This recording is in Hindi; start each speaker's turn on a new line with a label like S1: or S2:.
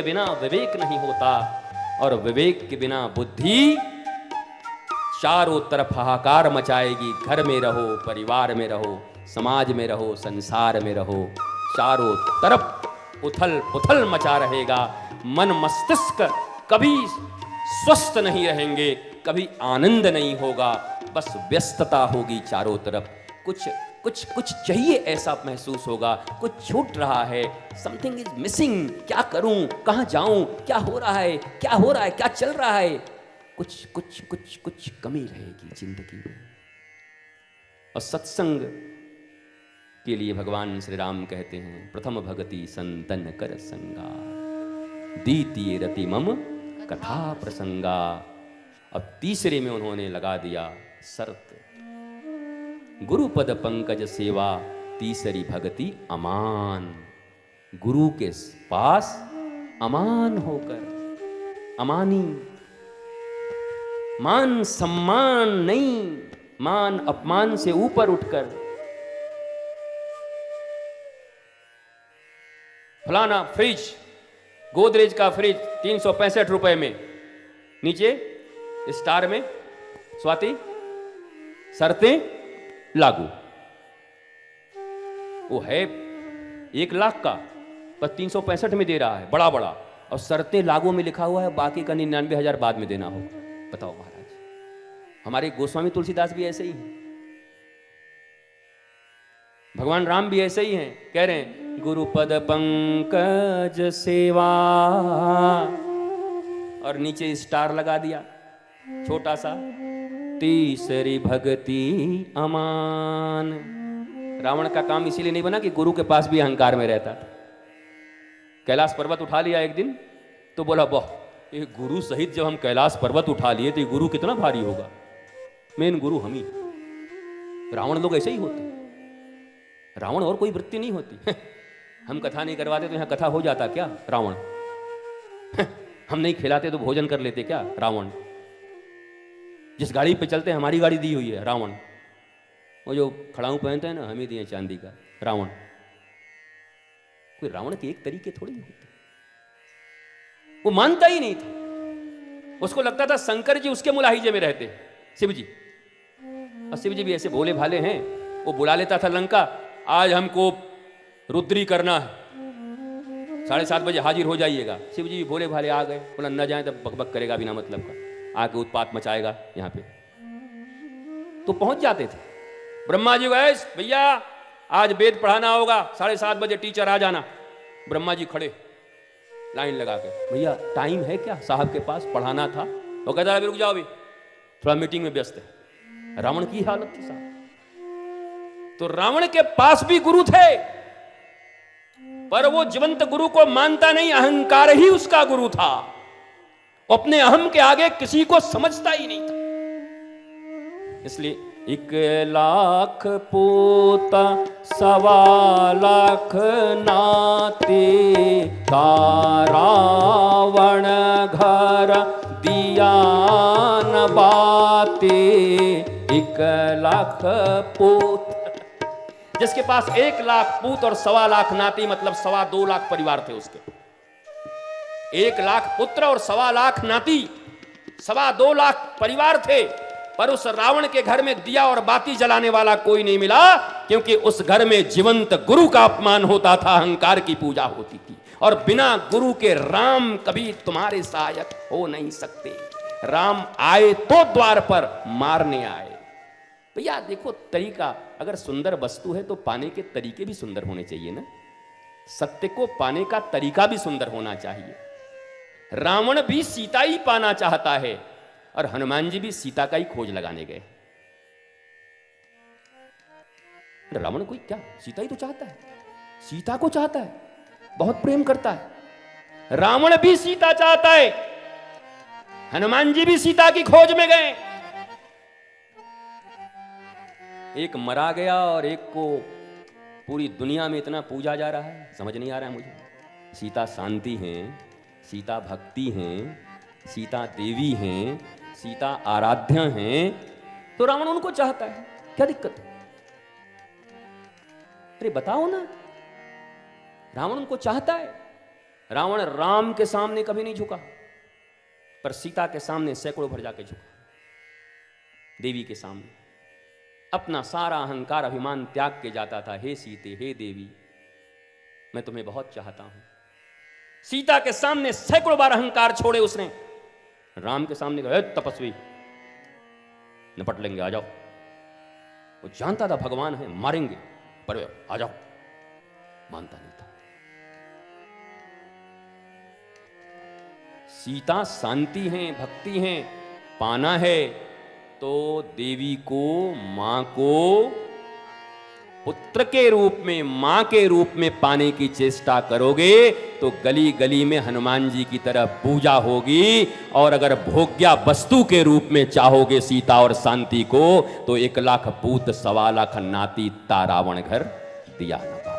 S1: के बिना विवेक नहीं होता, और विवेक के बिना बुद्धि चारों तरफ हाहाकार मचाएगी। घर में रहो, परिवार में रहो, समाज में रहो, संसार में रहो, चारों तरफ उथल पुथल मचा रहेगा। मन मस्तिष्क कभी स्वस्थ नहीं रहेंगे, कभी आनंद नहीं होगा, बस व्यस्तता होगी चारों तरफ। कुछ कुछ कुछ चाहिए ऐसा महसूस होगा, कुछ छूट रहा है, समथिंग इज मिसिंग। क्या करूं, कहां जाऊं, क्या हो रहा है, क्या हो रहा है, क्या चल रहा है, कुछ कुछ कुछ कुछ कमी रहेगी जिंदगी में। और सत्संग के लिए भगवान श्री राम कहते हैं, प्रथम भगति संतन कर संगा, द्वितीय रति मम कथा प्रसंगा। अब तीसरे में उन्होंने लगा दिया शर्त, गुरुपद पंकज सेवा, तीसरी भक्ति अमान। गुरु के पास अमान होकर, अमानी, मान सम्मान नहीं, मान अपमान से ऊपर उठकर। फलाना फ्रिज, गोदरेज का फ्रिज 365 रुपए में, नीचे स्टार में स्वाति शर्तें लागू। वो है 1 लाख का, पर 365 में दे रहा है, बड़ा बड़ा, और शर्तें लागू में लिखा हुआ है, बाकी का 99,000 बाद में देना होगा। बताओ महाराज, हमारे गोस्वामी तुलसीदास भी ऐसे ही हैं, भगवान राम भी ऐसे ही हैं। कह रहे हैं गुरुपद पंकज सेवा, और नीचे स्टार लगा दिया छोटा सा, तीसरी भक्ति अमान। रावण का काम इसीलिए नहीं बना कि गुरु के पास भी अहंकार में रहता था। कैलाश पर्वत उठा लिया एक दिन, तो बोला वाह, ये गुरु सहित जब हम कैलाश पर्वत उठा लिए तो ये गुरु कितना भारी होगा, मेन गुरु हम ही। रावण लोग ऐसे ही होते, रावण और कोई वृत्ति नहीं होती। हम कथा नहीं करवाते तो यहाँ कथा हो जाता क्या रावण? हम नहीं खिलाते तो भोजन कर लेते क्या रावण? जिस गाड़ी पे चलते हैं हमारी गाड़ी दी हुई है रावण। वो जो खड़ाऊ पहनते हैं ना, हमें दिए चांदी का रावण। कोई रावण के एक तरीके थोड़ी होते। वो मानता ही नहीं था, उसको लगता था शंकर जी उसके मुलाहिजे में रहते, शिव जी। और शिव जी भी ऐसे भोले भाले हैं, वो बुला लेता था लंका, आज हमको रुद्री करना है, 7:30 बजे हाजिर हो जाइएगा। शिव जी भी भोले भाले आ गए, बोला न जाए तब बकबक करेगा बिना मतलब का, आके उत्पात मचाएगा यहाँ पे। तो पहुंच जाते थे। ब्रह्मा जी गए, भैया आज वेद पढ़ाना होगा, 7:30 बजे टीचर आ जाना। ब्रह्मा जी खड़े लाइन लगा के, भैया टाइम है क्या साहब के पास, पढ़ाना था। वो कहता है रुक जाओ, अभी थोड़ा मीटिंग में व्यस्त है। रावण की हालत थी साहब। तो रावण के पास भी गुरु थे, पर वो जीवंत गुरु को मानता नहीं, अहंकार ही उसका गुरु था। अपने अहम के आगे किसी को समझता ही नहीं था। इसलिए 1 लाख पोता 1.25 लाख नाते, रावण घर दिया न बाते। 1 लाख पूत, जिसके पास 1 लाख पूत और 1.25 लाख नाती, मतलब 2.25 लाख परिवार थे उसके। 1 लाख पुत्र और 1.25 लाख नाती, 2.25 लाख परिवार थे, पर उस रावण के घर में दिया और बाती जलाने वाला कोई नहीं मिला, क्योंकि उस घर में जीवंत गुरु का अपमान होता था, अहंकार की पूजा होती थी। और बिना गुरु के राम कभी तुम्हारे सहायक हो नहीं सकते। राम आए तो द्वार पर मारने आए। भैया देखो तरीका, अगर सुंदर वस्तु है तो पाने के तरीके भी सुंदर होने चाहिए ना। सत्य को पाने का तरीका भी सुंदर होना चाहिए। रावण भी सीता ही पाना चाहता है, और हनुमान जी भी सीता का ही खोज लगाने गए। रावण कोई क्या, सीता ही तो चाहता है, सीता को चाहता है, बहुत प्रेम करता है। रावण भी सीता चाहता है, हनुमान जी भी सीता की खोज में गए। एक मरा गया और एक को पूरी दुनिया में इतना पूजा जा रहा है, समझ नहीं आ रहा है मुझे। सीता शांति हैं, सीता भक्ति हैं, सीता देवी हैं, सीता आराध्या हैं, तो रावण उनको चाहता है, क्या दिक्कत है? अरे बताओ ना, रावण उनको चाहता है, रावण राम के सामने कभी नहीं झुका, पर सीता के सामने सैकड़ों भर जाके झुका। देवी के सामने अपना सारा अहंकार अभिमान त्याग के जाता था, हे सीते, हे देवी, मैं तुम्हें बहुत चाहता हूं। सीता के सामने सैकड़ों बार अहंकार छोड़े उसने, राम के सामने कहा, तपस्वी निपट लेंगे, आ जाओ। वो जानता था भगवान है, मारेंगे, पर आ जाओ, मानता नहीं था। सीता शांति है, भक्ति है, पाना है तो देवी को, मां को पुत्र के रूप में, मां के रूप में पाने की चेष्टा करोगे तो गली गली में हनुमान जी की तरह पूजा होगी। और अगर भोग्या वस्तु के रूप में चाहोगे सीता और शांति को, तो 1 लाख पूत 1.25 लाख नाती ता रावण घर दिया न।